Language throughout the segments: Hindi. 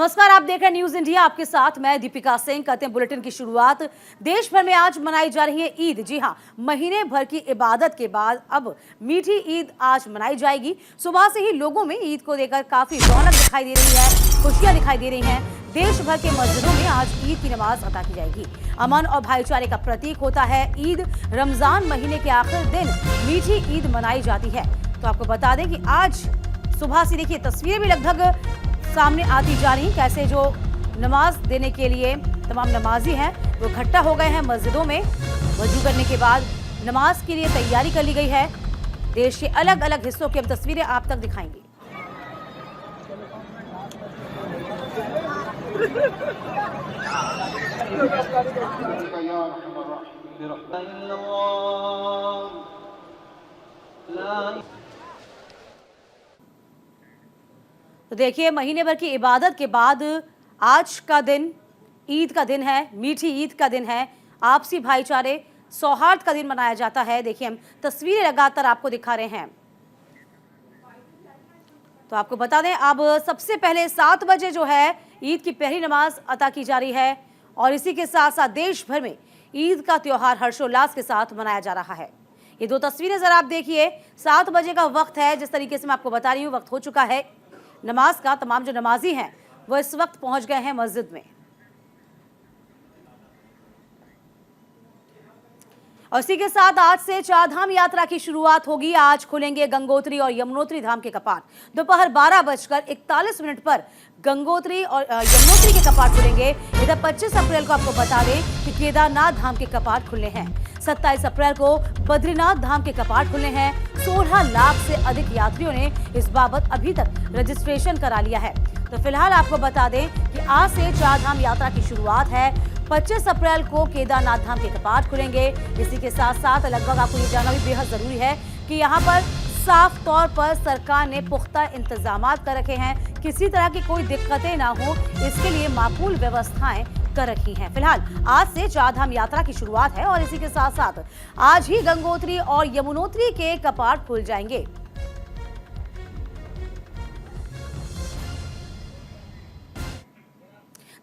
नमस्कार, आप देख रहे हैं न्यूज इंडिया। आपके साथ मैं दीपिका सिंह। करते हैं बुलेटिन की शुरुआत। देश भर में आज मनाई जा रही है ईद। जी हां, महीने भर की इबादत के बाद अब मीठी ईद आज मनाई जाएगी। सुबह से ही लोगों में ईद को लेकर काफी रौनक दिखाई दे रही है, खुशियां दिखाई दे रही हैं। देश भर के मस्जिदों में आज ईद की नमाज अदा की जाएगी। अमन और भाईचारे का प्रतीक होता है ईद। रमजान महीने के आखिर दिन मीठी ईद मनाई जाती है। तो आपको बता दें कि आज सुबह से देखिए तस्वीरें भी लगभग सामने आती जा रही, कैसे जो नमाज देने के लिए तमाम नमाजी हैं वो इकट्ठा हो गए हैं मस्जिदों में। वजू करने के बाद नमाज के लिए तैयारी कर ली गई है। देश के अलग अलग हिस्सों की हम तस्वीरें आप तक दिखाएंगे। तो देखिए, महीने भर की इबादत के बाद आज का दिन ईद का दिन है, मीठी ईद का दिन है। आपसी भाईचारे, सौहार्द का दिन मनाया जाता है। देखिए, हम तस्वीरें लगातार आपको दिखा रहे हैं। तो आपको बता दें, अब सबसे पहले 7 बजे जो है ईद की पहली नमाज अता की जा रही है और इसी के साथ साथ देश भर में ईद का त्योहार हर्षोल्लास के साथ मनाया जा रहा है। ये दो तस्वीरें जरा आप देखिए। 7 बजे का वक्त है, जिस तरीके से मैं आपको बता रही हूँ, वक्त हो चुका है नमाज का। तमाम जो नमाजी हैं वो इस वक्त पहुंच गए हैं मस्जिद में। और इसी के साथ आज से चारधाम यात्रा की शुरुआत होगी। आज खुलेंगे गंगोत्री और यमुनोत्री धाम के कपाट। दोपहर 12:41 पर गंगोत्री और यमुनोत्री के कपाट खुलेंगे। इधर 25 अप्रैल को आपको बता दें कि केदारनाथ धाम के कपाट खुलने हैं। 27 अप्रैल को बद्रीनाथ धाम के कपाट खुलने हैं। 16 लाख से अधिक यात्रियों ने इस बाबत अभी तक रजिस्ट्रेशन करा लिया है। तो फिलहाल आपको बता दें कि आज से चारधाम यात्रा की शुरुआत है। 25 अप्रैल को केदारनाथ धाम के कपाट खुलेंगे। इसी के साथ साथ लगभग आपको ये जानना भी बेहद जरूरी है कि यहाँ पर साफ तौर पर सरकार ने पुख्ता इंतजामात कर रखे हैं। किसी तरह की कोई दिक्कतें ना हो, इसके लिए माकूल व्यवस्थाएं कर रखी हैं। फिलहाल आज से चारधाम यात्रा की शुरुआत है और इसी के साथ साथ आज ही गंगोत्री और यमुनोत्री के कपाट खुल जाएंगे।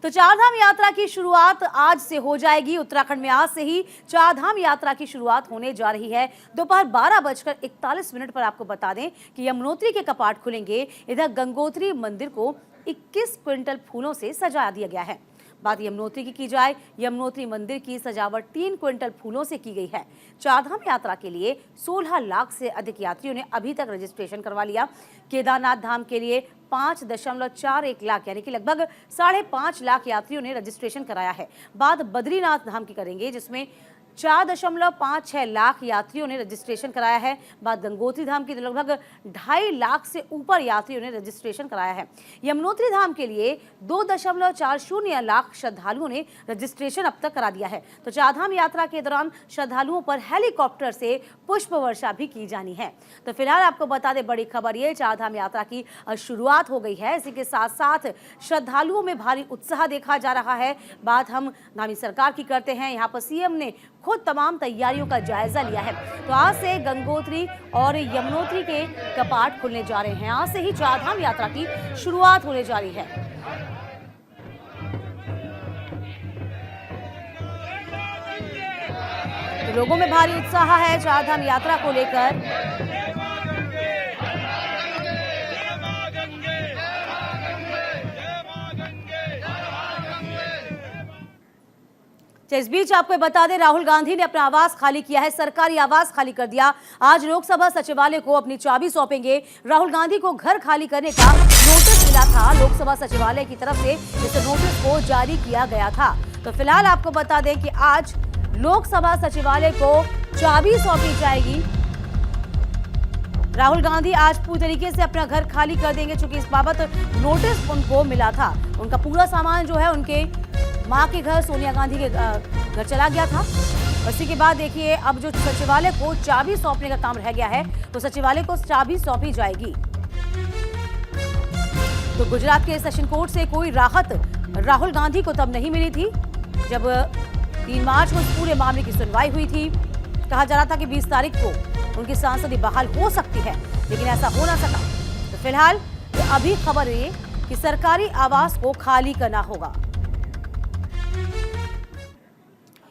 तो चारधाम यात्रा की शुरुआत आज से हो जाएगी। उत्तराखंड में आज से ही चारधाम यात्रा की शुरुआत होने जा रही है। दोपहर 12:41 पर आपको बता दें कि यमुनोत्री के कपाट खुलेंगे। इधर गंगोत्री मंदिर को 21 क्विंटल फूलों से सजा दिया गया है। बात यमुनोत्री की जाए, यमुनोत्री मंदिर की सजावट 3 क्विंटल फूलों से की गई है। चारधाम यात्रा के लिए 16 लाख से अधिक यात्रियों ने अभी तक रजिस्ट्रेशन करवा लिया। केदारनाथ धाम के लिए 5.41 लाख यानी कि लगभग 5.5 लाख यात्रियों ने रजिस्ट्रेशन कराया है। बात बद्रीनाथ धाम की करेंगे, जिसमें 4.56 लाख यात्रियों ने रजिस्ट्रेशन कराया है। बात गंगोत्री धाम की लगभग 2.5 लाख से ऊपर यात्रियों ने रजिस्ट्रेशन कराया है। यमुनोत्री धाम के लिए 2.40 लाख श्रद्धालुओं ने रजिस्ट्रेशन अब तक करा दिया है। तो चारधाम यात्रा के दौरान श्रद्धालुओं पर हेलीकॉप्टर से पुष्प वर्षा भी की जानी है। तो फिलहाल आपको बता दें, बड़ी खबर ये, चारधाम यात्रा की शुरुआत हो गई है। इसी के साथ साथ श्रद्धालुओं में भारी उत्साह देखा जा रहा है। बात हम नामी सरकार की करते हैं। यहाँ पर सीएम ने खुद तमाम तैयारियों का जायजा लिया है। तो आज से गंगोत्री और यमुनोत्री के कपाट खुलने जा रहे हैं। आज से ही चारधाम यात्रा की शुरुआत होने जा रही है। तो लोगों में भारी उत्साह है चारधाम यात्रा को लेकर। इस बीच आपको बता दें, राहुल गांधी ने अपना आवास खाली किया है। सरकारी आवास खाली कर दिया। आज लोकसभा सचिवालय को अपनी चाबी सौंपेंगे। राहुल गांधी को घर खाली करने का नोटिस मिला था। लोकसभा सचिवालय की तरफ से इस नोटिस को जारी किया गया था। तो फिलहाल आपको बता दें कि आज लोकसभा सचिवालय को चाबी सौंपी जाएगी। राहुल गांधी आज पूरी तरीके से अपना घर खाली कर देंगे, चूंकि इस बाबत नोटिस उनको मिला था। उनका पूरा सामान जो है उनके मां के घर, सोनिया गांधी के घर चला गया था। इसी के बाद देखिए, अब जो सचिवालय को चाबी सौंपने का काम रह गया है, तो सचिवालय को चाबी सौंपी जाएगी। तो गुजरात के सेशन कोर्ट से कोई राहत राहुल गांधी को तब नहीं मिली थी जब 3 मार्च को इस पूरे मामले की सुनवाई हुई थी। कहा जा रहा था कि 20 तारीख को उनकी सांसदी बहाल हो सकती है, लेकिन ऐसा हो ना सका। तो फिलहाल अभी खबर ये कि सरकारी आवास को खाली करना होगा।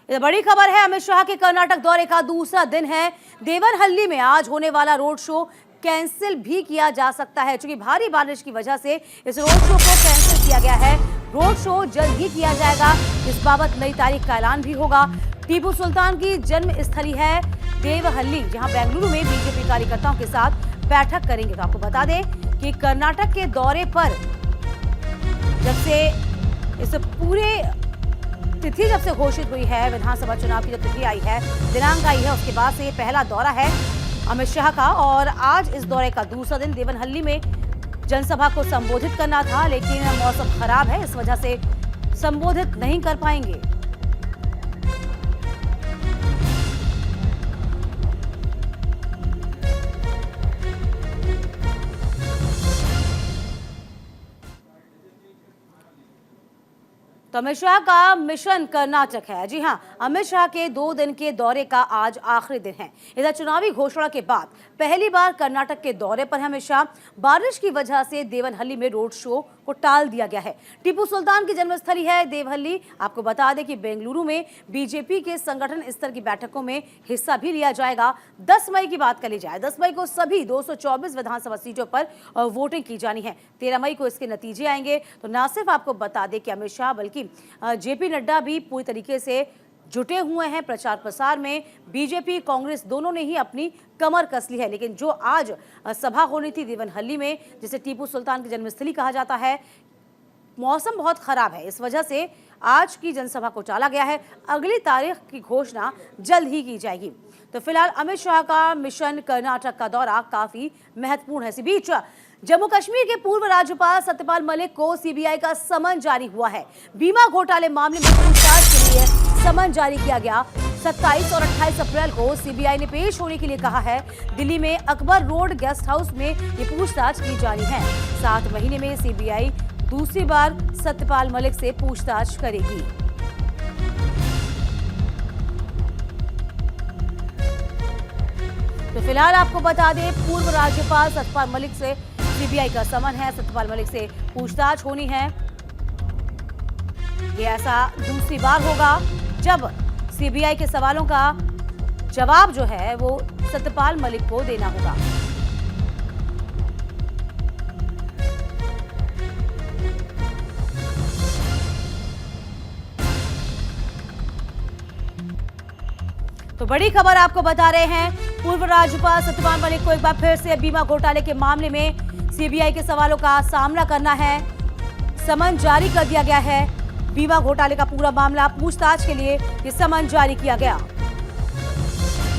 ये बड़ी खबर है, अमित शाह के कर्नाटक दौरे का दूसरा दिन है। देवनहल्ली में आज होने वाला रोड शो कैंसिल भी किया जा सकता है, क्योंकि भारी बारिश की वजह से इस रोड शो को कैंसिल किया गया है। रोड शो जल्द ही किया जाएगा, इस बाबत नई तारीख का ऐलान भी होगा। टीपू सुल्तान की जन्म स्थली है देवहल्ली, जहां बेंगलुरु में बीजेपी कार्यकर्ताओं के साथ बैठक करेंगे। तो आपको बता दें कि कर्नाटक के दौरे पर जब से इस पूरे तिथि जब से घोषित हुई है, विधानसभा चुनाव की जो तिथि आई है, दिनांक आई है, उसके बाद से ये पहला दौरा है अमित शाह का। और आज इस दौरे का दूसरा दिन। देवनहल्ली में जनसभा को संबोधित करना था, लेकिन मौसम खराब है, इस वजह से संबोधित नहीं कर पाएंगे। तो अमित शाह का मिशन कर्नाटक है। जी हां, अमित शाह के 2 दिन के दौरे का आज आखिरी दिन है। इधर चुनावी घोषणा के बाद पहली बार कर्नाटक के दौरे पर है अमित शाह। बारिश की वजह से देवनहल्ली में रोड शो को टाल दिया गया है। टीपू सुल्तान की जन्मस्थली है देवहल्ली। आपको बता दें कि बेंगलुरु में बीजेपी के संगठन स्तर की बैठकों में हिस्सा भी लिया जाएगा। 10 मई की बात कर ली जाए, 10 मई को सभी 224 विधानसभा सीटों पर वोटिंग की जानी है। 13 मई को इसके नतीजे आएंगे। तो न सिर्फ आपको बता दें कि अमित शाह बल्कि जेपी नड्डा भी पूरी तरीके से जुटे हुए हैं प्रचार प्रसार में। बीजेपी कांग्रेस दोनों ने ही अपनी कमर कस ली है। लेकिन जो आज सभा होनी थी देवनहल्ली में, जिसे टीपू सुल्तान की जन्मस्थली कहा जाता है, मौसम बहुत खराब है, इस वजह से आज की जनसभा को टाला गया है। अगली तारीख की घोषणा जल्द ही की जाएगी। तो फिलहाल अमित शाह का मिशन कर्नाटक का दौरा काफी महत्वपूर्ण है। इसी बीच जम्मू कश्मीर के पूर्व राज्यपाल सत्यपाल मलिक को सीबीआई का समन जारी हुआ है। बीमा घोटाले मामले में पूछताछ के लिए समन जारी किया गया। 27 और 28 अप्रैल को सीबीआई ने पेश होने के लिए कहा है। दिल्ली में अकबर रोड गेस्ट हाउस में ये पूछताछ की जानी है। 7 महीने में सीबीआई दूसरी बार सत्यपाल मलिक से पूछताछ करेगी। तो फिलहाल आपको बता दें, पूर्व राज्यपाल सत्यपाल मलिक से सीबीआई का समन है। सत्यपाल मलिक से पूछताछ होनी है। ये ऐसा दूसरी बार होगा जब सीबीआई के सवालों का जवाब जो है वो सत्यपाल मलिक को देना होगा। तो बड़ी खबर आपको बता रहे हैं, पूर्व राज्यपाल सत्यपाल मलिक को एक बार फिर से बीमा घोटाले के मामले में सीबीआई के सवालों का सामना करना है। समन जारी कर दिया गया है। बीमा घोटाले का पूरा मामला पूछताछ के लिए ये समन जारी किया गया।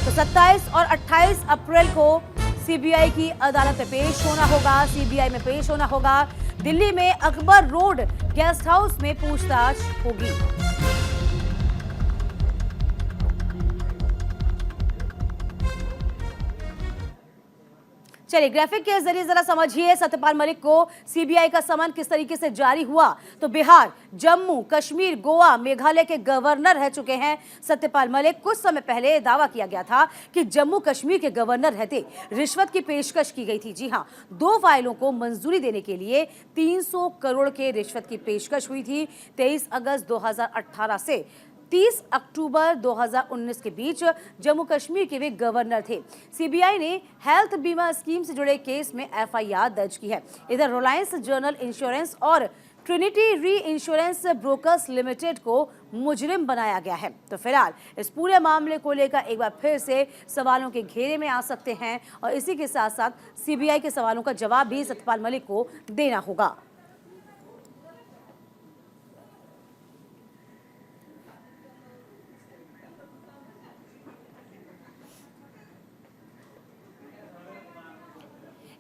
तो 27 और 28 अप्रैल को सीबीआई की अदालत में पेश होना होगा। सीबीआई में पेश होना होगा। दिल्ली में अकबर रोड गेस्ट हाउस में पूछताछ होगी। चलिए ग्राफिक के जरिए जरा समझिए सत्यपाल मलिक को सीबीआई का समन किस तरीके से जारी हुआ। तो बिहार, जम्मू कश्मीर, गोवा, मेघालय के गवर्नर रह चुके हैं सत्यपाल मलिक। कुछ समय पहले दावा किया गया था कि जम्मू कश्मीर के गवर्नर रहते रिश्वत की पेशकश की गई थी। जी हां, 2 फाइलों को मंजूरी देने के लिए 300 करोड़ के रिश्वत की पेशकश हुई थी। 23 अगस्त 2018 से 30 अक्टूबर 2019 के बीच जम्मू कश्मीर के वे गवर्नर थे। सीबीआई ने हेल्थ बीमा स्कीम से जुड़े केस में एफआईआर दर्ज की है। इधर रिलायंस जनरल इंश्योरेंस और ट्रिनिटी री इंश्योरेंस ब्रोकर्स लिमिटेड को मुजरिम बनाया गया है। तो फिलहाल इस पूरे मामले को लेकर एक बार फिर से सवालों के घेरे में आ सकते हैं और इसी के साथ साथ सीबीआई के सवालों का जवाब भी सत्यपाल मलिक को देना होगा।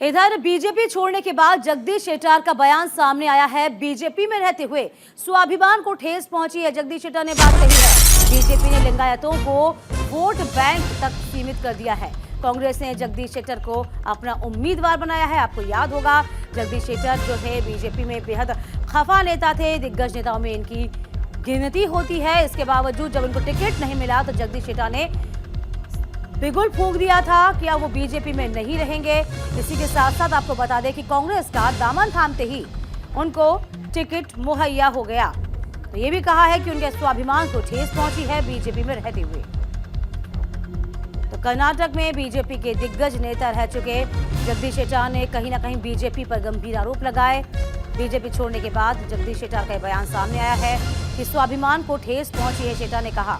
इधर बीजेपी छोड़ने के बाद जगदीश शेट्टार का बयान सामने आया है। बीजेपी में रहते हुए स्वाभिमान को ठेस पहुंची है। जगदीश शेट्टार ने बात कही है, बीजेपी ने लिंगायतों को वोट बैंक तक सीमित कर दिया है। कांग्रेस ने जगदीश शेट्टार को अपना उम्मीदवार बनाया है। आपको याद होगा जगदीश शेट्टार जो है बीजेपी में बेहद खफा नेता थे। दिग्गज नेताओं में इनकी गिनती होती है। इसके बावजूद जब इनको टिकट नहीं मिला तो जगदीश शेट्टार ने बिगुल फूंक दिया था कि अब वो बीजेपी में नहीं रहेंगे। इसी के साथ साथ आपको बता दें कि कांग्रेस का दामन थामते ही उनको टिकट मुहैया हो गया। तो ये भी कहा है कि उनके स्वाभिमान को ठेस पहुंची है बीजेपी में रहते हुए। तो कर्नाटक में बीजेपी के दिग्गज नेता रह चुके जगदीश शेट्टार ने कहीं ना कहीं बीजेपी पर गंभीर आरोप लगाए। बीजेपी छोड़ने के बाद जगदीश शेट्टार का बयान सामने आया है कि स्वाभिमान को ठेस पहुंची है, शेट्टार ने कहा।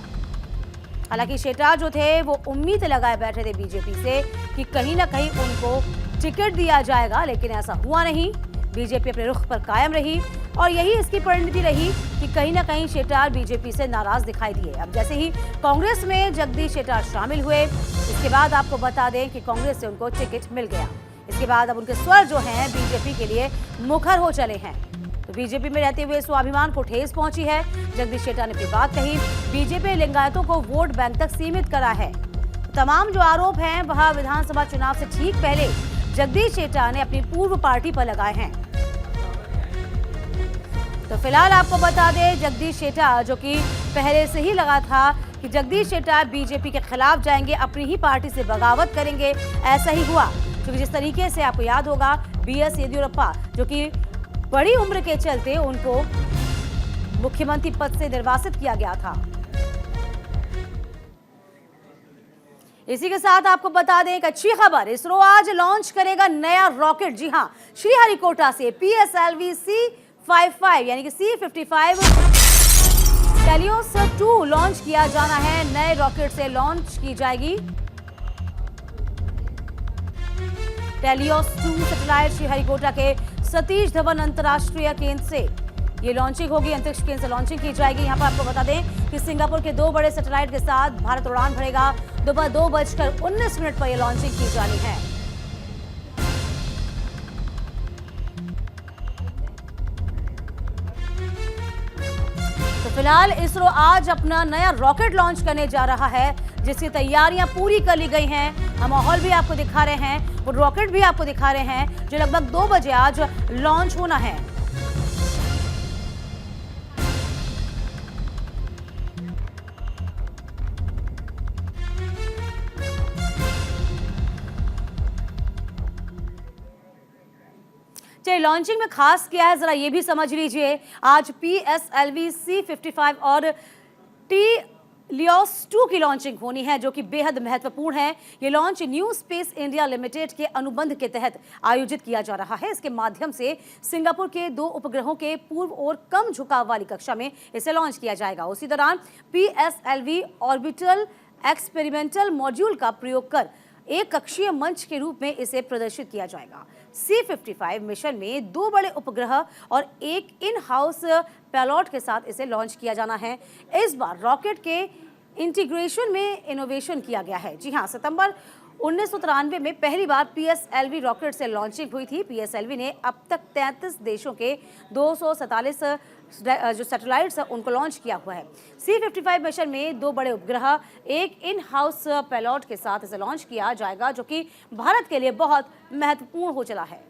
हालांकि शेट्टार जो थे वो उम्मीद लगाए बैठे थे बीजेपी से कि कहीं ना कहीं उनको टिकट दिया जाएगा, लेकिन ऐसा हुआ नहीं। बीजेपी अपने रुख पर कायम रही और यही इसकी परिणति रही कि कहीं ना कहीं शेट्टार बीजेपी से नाराज दिखाई दिए। अब जैसे ही कांग्रेस में जगदीश शेट्टार शामिल हुए, इसके बाद आपको बता दें कि कांग्रेस से उनको टिकट मिल गया। इसके बाद अब उनके स्वर जो हैं बीजेपी के लिए मुखर हो चले हैं। तो बीजेपी में रहते हुए स्वाभिमान को ठेस पहुंची है। जगदीश शेट्टार ने अपनी बात कही, बीजेपी लिंगायतों को वोट बैंक तक सीमित करा है। तमाम जो आरोप हैं वह विधानसभा चुनाव से ठीक पहले जगदीश शेट्टार ने अपनी पूर्व पार्टी पर लगाए हैं। तो फिलहाल आपको बता दें, जगदीश शेट्टार जो कि पहले से ही लगा था कि जगदीश शेट्टार बीजेपी के खिलाफ जाएंगे, अपनी ही पार्टी से बगावत करेंगे, ऐसा ही हुआ। क्योंकि जिस तरीके से आपको याद होगा बीएस येदियुरप्पा जो कि बड़ी उम्र के चलते उनको मुख्यमंत्री पद से निर्वासित किया गया था। इसी के साथ आपको बता दें एक अच्छी खबर, इसरो आज लॉन्च करेगा नया रॉकेट। जी हां, श्रीहरिकोटा से PSLV C55 यानी कि C55 टेलियोस 2 लॉन्च किया जाना है। नए रॉकेट से लॉन्च की जाएगी टेलियोस 2 सैटेलाइट श्रीहरिकोटा के सतीश धवन अंतर्राष्ट्रीय केंद्र से ये लॉन्चिंग होगी, अंतरिक्ष केंद्र से लॉन्चिंग की जाएगी। यहाँ पर आपको बता दें कि सिंगापुर के 2 बड़े सैटेलाइट के साथ भारत उड़ान भरेगा। दोपहर 2:19 पर यह लॉन्चिंग की जानी है। तो फिलहाल इसरो आज अपना नया रॉकेट लॉन्च करने जा रहा है, जिसकी तैयारियां पूरी कर ली गई हैं। हम माहौल भी आपको दिखा रहे हैं, वो रॉकेट भी आपको दिखा रहे हैं जो लगभग 2 बजे आज लॉन्च होना है। लॉन्चिंग में खास क्या है जरा ये भी समझ लीजिए। आज PSLV C55 और टेलियोस 2 की लॉन्चिंग होनी है, जो कि बेहद महत्वपूर्ण है। ये launch new space India limited के अनुबंध के तहत आयोजित किया जा रहा है। इसके माध्यम से सिंगापुर के 2 उपग्रहों के पूर्व और कम झुकाव वाली कक्षा में इसे लॉन्च किया जाएगा। उसी दौरान PSLV ऑर्बिटल एक्सपेरिमेंटल मॉड्यूल का प्रयोग कर एक कक्षीय मंच के रूप में इसे प्रदर्शित किया जाएगा। C55 मिशन में 2 बड़े उपग्रह और एक इन हाउस पेलोड के साथ इसे लॉन्च किया जाना है। इस बार रॉकेट के इंटीग्रेशन में इनोवेशन किया गया है। जी हां, सितंबर 1993 में पहली बार PSLV रॉकेट से लॉन्चिंग हुई थी। PSLV ने अब तक 33 देशों के 247 जो सैटेलाइट्स हैं उनको लॉन्च किया हुआ है। C55 मिशन में 2 बड़े उपग्रह, एक इन हाउस पेलोड के साथ इसे लॉन्च किया जाएगा, जो कि भारत के लिए बहुत महत्वपूर्ण हो चला है।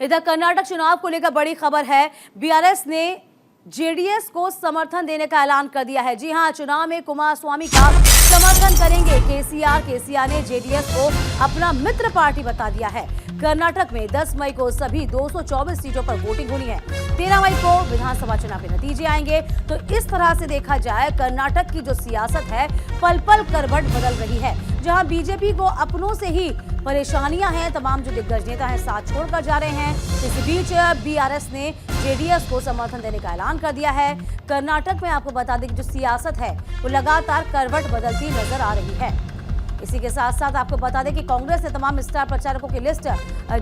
इधर कर्नाटक चुनाव को लेकर बड़ी खबर है। BRS ने JDS को समर्थन देने का ऐलान कर दिया है। जी हां, चुनाव में कुमारस्वामी का समर्थन करेंगे केसीआर ने JDS को अपना मित्र पार्टी बता दिया है। कर्नाटक में 10 मई को सभी 224 सीटों पर वोटिंग होनी है। 13 मई को विधानसभा चुनाव के नतीजे आएंगे। तो इस तरह से देखा जाए कर्नाटक की जो सियासत है पल पल करवट बदल रही है। जहां बीजेपी को अपनों से ही परेशानियां हैं, तमाम जो दिग्गज नेता हैं साथ छोड़कर जा रहे हैं। इस बीच BRS ने JDS को समर्थन देने का ऐलान कर दिया है। कर्नाटक में आपको बता दें कि जो सियासत है वो लगातार करवट बदलती नजर आ रही है। इसी के साथ साथ आपको बता दें कि कांग्रेस ने तमाम स्टार प्रचारकों की लिस्ट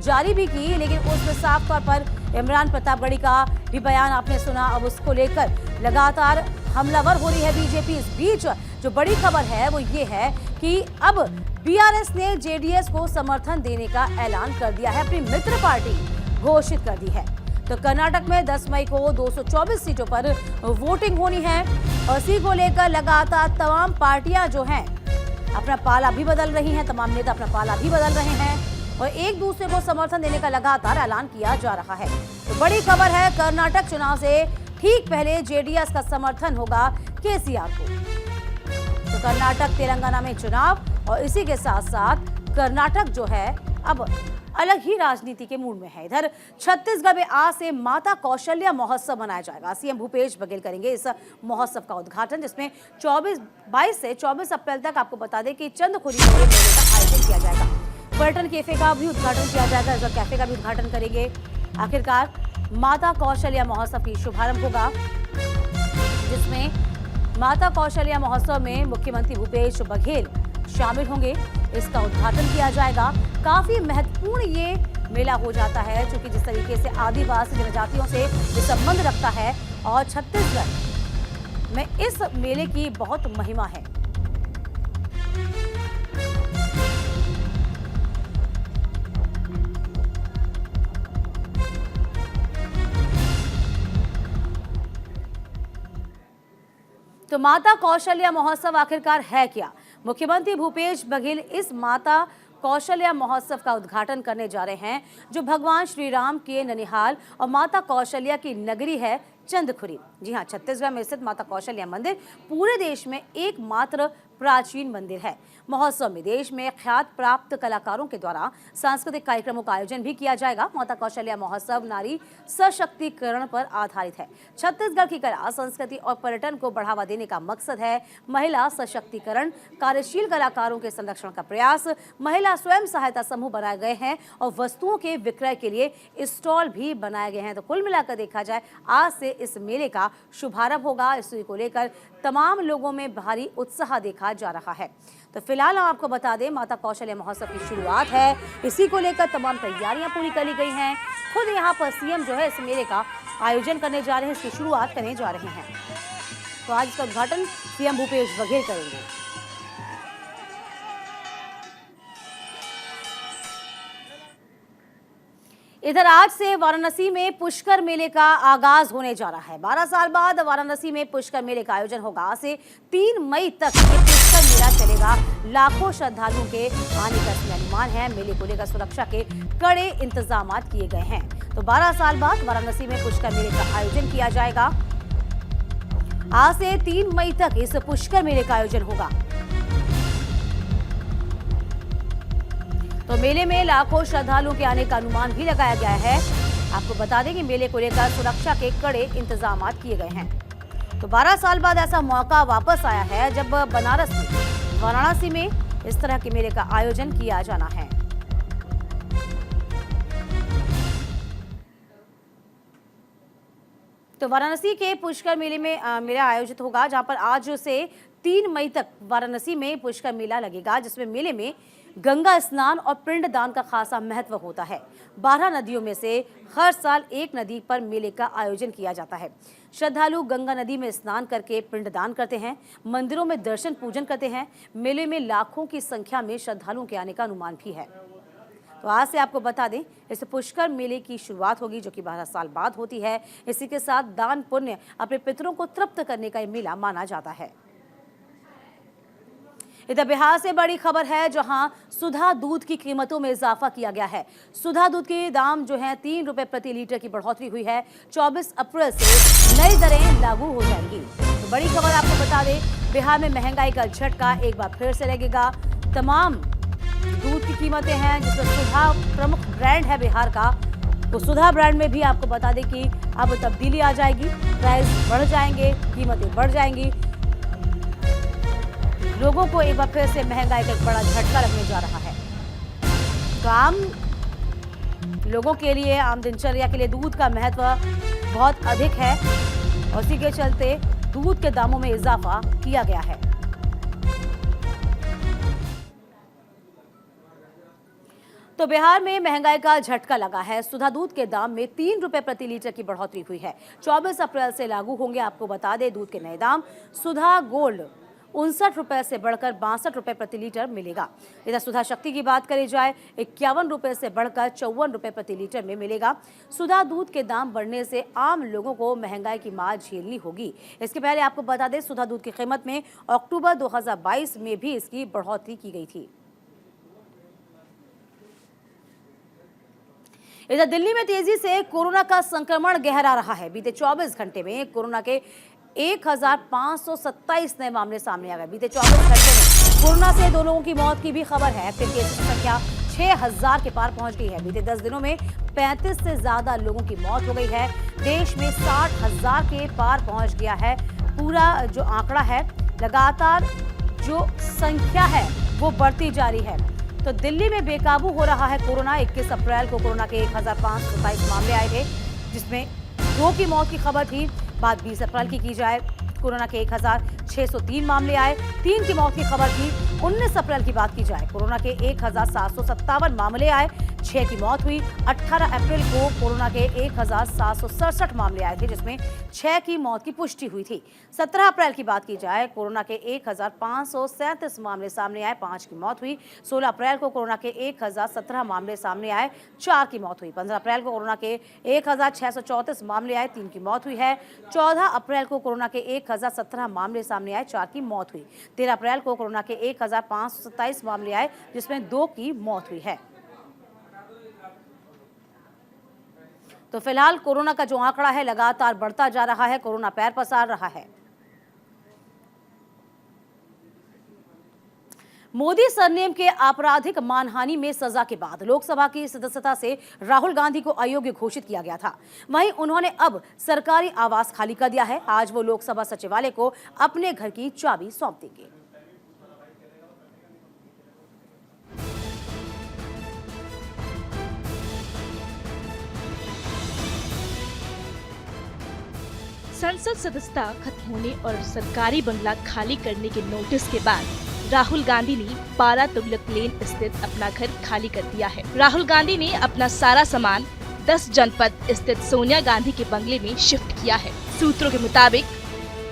जारी भी की, लेकिन उसमें साफ तौर पर इमरान प्रतापगढ़ी का भी बयान आपने सुना। अब उसको लेकर लगातार हमलावर हो रही है बीजेपी। इस बीच जो बड़ी खबर है वो ये है कि अब BRS ने JDS को समर्थन देने का ऐलान कर दिया है, अपनी मित्र पार्टी घोषित कर दी है। तो कर्नाटक में 10 मई को 224 सीटों पर वोटिंग होनी है और इसी को लेकर लगातार तमाम पार्टियां जो हैं अपना पाला भी बदल रही हैं, तमाम नेता अपना पाला भी बदल रहे हैं और एक दूसरे को समर्थन देने का लगातार ऐलान किया जा रहा है। तो बड़ी खबर है, कर्नाटक चुनाव से ठीक पहले JDS का समर्थन होगा केसीआर को। तो कर्नाटक तेलंगाना में चुनाव और इसी के साथ साथ कर्नाटक जो है अब अलग ही राजनीति के मूड में है। इधर छत्तीसगढ़ में आज से माता कौशल्या महोत्सव मनाया जाएगा। सीएम भूपेश बघेल करेंगे इस महोत्सव का उद्घाटन, जिसमें 22 से 24 अप्रैल तक आपको बता दें कि चंदखुरी में मेले का आयोजन किया जाएगा। पर्यटन कैफे का भी उद्घाटन किया जाएगा, रिजर्व कैफे का भी उद्घाटन करेंगे। आखिरकार माता कौशल्या महोत्सव की शुभारंभ होगा, जिसमें माता कौशल्या महोत्सव में मुख्यमंत्री भूपेश बघेल शामिल होंगे। इसका उद्घाटन किया जाएगा। काफी महत्वपूर्ण ये मेला हो जाता है, क्योंकि जिस तरीके से आदिवासी जनजातियों से ये संबंध रखता है और छत्तीसगढ़ में इस मेले की बहुत महिमा है। तो माता कौशल्या महोत्सव आखिरकार है क्या? मुख्यमंत्री भूपेश बघेल इस माता कौशल्या महोत्सव का उद्घाटन करने जा रहे हैं, जो भगवान श्री राम के ननिहाल और माता कौशल्या की नगरी है चंदखुरी। जी हां, छत्तीसगढ़ में स्थित माता कौशल्या मंदिर पूरे देश में एकमात्र प्राचीन मंदिर है। महोत्सव में देश में ख्यात प्राप्त कलाकारों के द्वारा सांस्कृतिक कार्यक्रमों का आयोजन भी किया जाएगा। माता कौशल्या महोत्सव नारी सशक्तिकरण पर आधारित है। छत्तीसगढ़ की कला, संस्कृति और पर्यटन को बढ़ावा देने का मकसद है। महिला सशक्तिकरण, कार्यशील कलाकारों के संरक्षण का प्रयास, महिला स्वयं सहायता समूह बनाए गए हैं और वस्तुओं के विक्रय के लिए स्टॉल भी बनाए गए हैं। तो कुल मिलाकर देखा जाए, आज से इस मेले का शुभारंभ होगा। इसी को लेकर तमाम लोगों में भारी उत्साह देखा जा रहा है। तो फिलहाल हम आपको बता दें, माता कौशल्या महोत्सव की शुरुआत है। इसी को लेकर तमाम तैयारियां पूरी कर ली गई हैं। खुद यहां पर सीएम जो है इस मेले का आयोजन करने जा रहे हैं, इसकी शुरुआत करने जा रहे हैं। तो आज इसका उद्घाटन सीएम भूपेश बघेल करेंगे। इधर आज से वाराणसी में पुष्कर मेले का आगाज होने जा रहा है। 12 साल बाद वाराणसी में पुष्कर मेले का आयोजन होगा। आज से 3 मई तक ये पुष्कर मेला चलेगा। लाखों श्रद्धालुओं के आने का इसमें अनुमान है। मेले को लेकर सुरक्षा के कड़े इंतजाम किए गए हैं। तो 12 साल बाद वाराणसी में पुष्कर मेले का आयोजन किया जाएगा। आज से 3 मई तक इस पुष्कर मेले का आयोजन होगा। तो मेले में लाखों श्रद्धालुओं के आने का अनुमान भी लगाया गया है। आपको बता दें कि मेले को लेकर सुरक्षा के कड़े इंतजाम किए गए हैं। तो 12 साल बाद ऐसा मौका वापस आया है, जब बनारस में, वाराणसी में इस तरह के मेले का आयोजन किया जाना है। तो वाराणसी के पुष्कर मेले में मेला आयोजित होगा, जहां पर आज से 3 मई तक वाराणसी में पुष्कर मेला लगेगा, जिसमें मेले में गंगा स्नान और पिंडदान का खासा महत्व होता है। 12 नदियों में से हर साल एक नदी पर मेले का आयोजन किया जाता है। श्रद्धालु गंगा नदी में स्नान करके पिंडदान करते हैं, मंदिरों में दर्शन पूजन करते हैं। मेले में लाखों की संख्या में श्रद्धालुओं के आने का अनुमान भी है। तो आज से आपको बता दें, इस पुष्कर मेले की शुरुआत होगी, जो कि 12 साल बाद होती है। इसी के साथ दान पुण्य, अपने पितरों को तृप्त करने का ये मेला माना जाता है। इधर बिहार से बड़ी खबर है, जहां सुधा दूध की कीमतों में इजाफा किया गया है। सुधा दूध के दाम जो है 3 रुपए प्रति लीटर की बढ़ोतरी हुई है। 24 अप्रैल से नई दरें लागू हो जाएंगी। तो बड़ी खबर आपको बता दें, बिहार में महंगाई का झटका एक बार फिर से लगेगा। तमाम दूध की कीमतें हैं, जिसमें सुधा प्रमुख ब्रांड है बिहार का। तो सुधा ब्रांड में भी आपको बता दें कि अब तब्दीली आ जाएगी, प्राइस बढ़ जाएंगे, कीमतें बढ़ जाएंगी। लोगों को एक बार फिर से महंगाई का एक बड़ा झटका लगने जा रहा है। तो आम लोगों के लिए, आम दिनचर्या के लिए दूध का महत्व बहुत अधिक है और इसी के चलते दूध के दामों में इजाफा किया गया है। तो बिहार में महंगाई का झटका लगा है। सुधा दूध के दाम में 3 रुपए प्रति लीटर की बढ़ोतरी हुई है। 24 अप्रैल से लागू होंगे। आपको बता दें, दूध के नए दाम। सुधा गोल्ड 59 रुपए से बढ़कर 62 रुपए प्रति लीटर मिलेगा। इधर सुधा शक्ति की बात करी जाए, 51 रुपए से बढ़कर 54 रुपए प्रति लीटर में मिलेगा। सुधा दूध के दाम बढ़ने से आम लोगों को महंगाई की मार झेलनी होगी। इसके पहले आपको बता दें, सुधा दूध की कीमत में अक्टूबर 2022 में भी इसकी बढ़ोतरी की गई थी। इधर दिल्ली में तेजी से कोरोना का संक्रमण गहरा रहा है। बीते 24 घंटे में कोरोना के 1527 नए मामले सामने आ गए। बीते 24 घंटे में कोरोना से 2 लोगों की मौत की भी खबर है। एक्टिव केसेस की संख्या 6000 के पार पहुंच गई है। बीते 10 दिनों में 35 से ज्यादा लोगों की मौत हो गई है। देश में 60,000 के पार पहुंच गया है पूरा जो आंकड़ा है। लगातार जो संख्या है वो बढ़ती जा रही है। तो दिल्ली में बेकाबू हो रहा है कोरोना। 21 अप्रैल को कोरोना के 1527 मामले आए थे, जिसमें 2 की मौत की खबर थी। बात 20 अप्रैल की जाए, कोरोना के 1603 मामले आए, 3 की मौत की खबर थी। 19 अप्रैल की बात की जाए, कोरोना के 1757 मामले आए, 6 की मौत हुई। 18 अप्रैल को कोरोना के 1767 मामले आए थे, जिसमें 6 की मौत की पुष्टि हुई थी। 17 अप्रैल की बात की जाए, कोरोना के 1537 मामले सामने आए, 5 की मौत हुई। 16 अप्रैल को कोरोना के 1017 मामले सामने आए, 4 की मौत हुई। 15 अप्रैल को कोरोना के 1634 मामले आए, 3 की मौत हुई है। 14 अप्रैल को कोरोना के 1017 मामले सामने आए, 4 की मौत हुई। 13 अप्रैल को कोरोना के 1527 मामले आए, जिसमें 2 की मौत हुई है। तो फिलहाल कोरोना का जो आंकड़ा है लगातार बढ़ता जा रहा है। कोरोना पैर पसार रहा है। मोदी सरनेम के आपराधिक मानहानि में सजा के बाद लोकसभा की सदस्यता से राहुल गांधी को अयोग्य घोषित किया गया था। वहीं उन्होंने अब सरकारी आवास खाली कर दिया है। आज वो लोकसभा सचिवालय को अपने घर की चाबी सौंप देंगे। संसद सदस्यता खत्म होने और सरकारी बंगला खाली करने के नोटिस के बाद राहुल गांधी ने 12 तुगलक लेन स्थित अपना घर खाली कर दिया है। राहुल गांधी ने अपना सारा सामान 10 जनपद स्थित सोनिया गांधी के बंगले में शिफ्ट किया है। सूत्रों के मुताबिक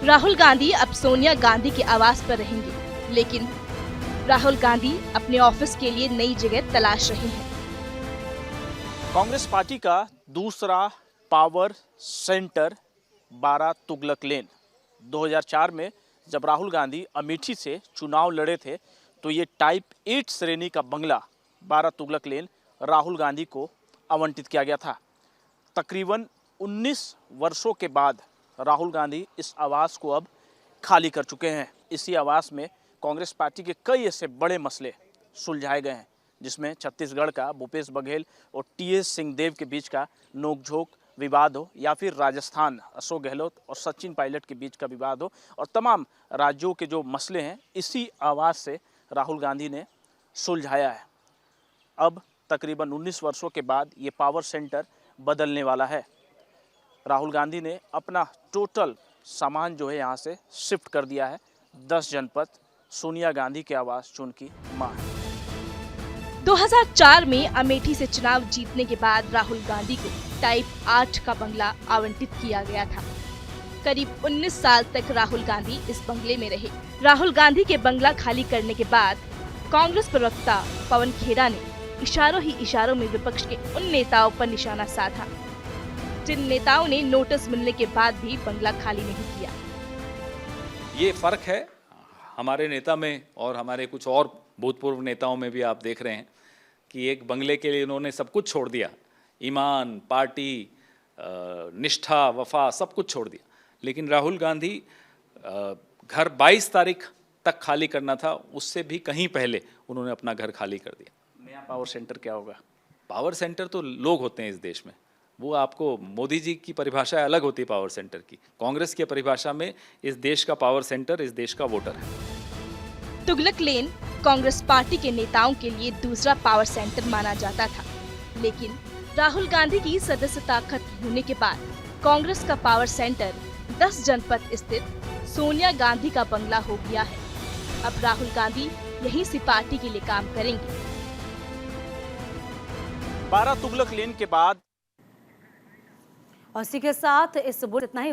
राहुल गांधी अब सोनिया गांधी के आवास पर रहेंगे, लेकिन राहुल गांधी अपने ऑफिस के लिए नई जगह तलाश रहे हैं। कांग्रेस पार्टी का दूसरा पावर सेंटर 12 तुगलक लेन। 2004 में जब राहुल गांधी अमेठी से चुनाव लड़े थे तो ये टाइप 8 श्रेणी का बंगला 12 तुगलक लेन राहुल गांधी को आवंटित किया गया था। तकरीबन 19 वर्षों के बाद राहुल गांधी इस आवास को अब खाली कर चुके हैं। इसी आवास में कांग्रेस पार्टी के कई ऐसे बड़े मसले सुलझाए गए हैं, जिसमें छत्तीसगढ़ का भूपेश बघेल और टीएस सिंहदेव के बीच का नोकझोंक विवाद हो, या फिर राजस्थान अशोक गहलोत और सचिन पायलट के बीच का विवाद हो, और तमाम राज्यों के जो मसले हैं इसी आवास से राहुल गांधी ने सुलझाया है। अब तकरीबन 19 वर्षों के बाद ये पावर सेंटर बदलने वाला है। राहुल गांधी ने अपना टोटल सामान जो है यहाँ से शिफ्ट कर दिया है। 10 जनपद सोनिया गांधी के आवास चुनकी मां है। 2004 में अमेठी से चुनाव जीतने के बाद राहुल गांधी को टाइप 8 का बंगला आवंटित किया गया था। करीब 19 साल तक राहुल गांधी इस बंगले में रहे। राहुल गांधी के बंगला खाली करने के बाद कांग्रेस प्रवक्ता पवन खेड़ा ने इशारों ही इशारों में विपक्ष के उन नेताओं पर निशाना साधा जिन नेताओं ने नोटिस मिलने के बाद भी बंगला खाली नहीं किया। ये फर्क है हमारे नेता में और हमारे कुछ और भूतपूर्व नेताओं में भी। आप देख रहे हैं कि एक बंगले के लिए उन्होंने सब कुछ छोड़ दिया, ईमान, पार्टी, निष्ठा, वफा, सब कुछ छोड़ दिया। लेकिन राहुल गांधी घर 22 तारीख तक खाली करना था, उससे भी कहीं पहले उन्होंने अपना घर खाली कर दिया। नया पावर सेंटर क्या होगा? पावर सेंटर तो लोग होते हैं इस देश में। वो आपको मोदी जी की परिभाषा अलग होती है पावर सेंटर की। कांग्रेस की परिभाषा में इस देश का पावर सेंटर इस देश का वोटर है। तुगलक लेन कांग्रेस पार्टी के नेताओं के लिए दूसरा पावर सेंटर माना जाता था, लेकिन राहुल गांधी की सदस्यता खत्म होने के बाद कांग्रेस का पावर सेंटर 10 जनपद स्थित सोनिया गांधी का बंगला हो गया है। अब राहुल गांधी यहीं से पार्टी के लिए काम करेंगे। 12 तुगलक लेन के बाद और इसी के साथ इस बुलेटिन इतना ही।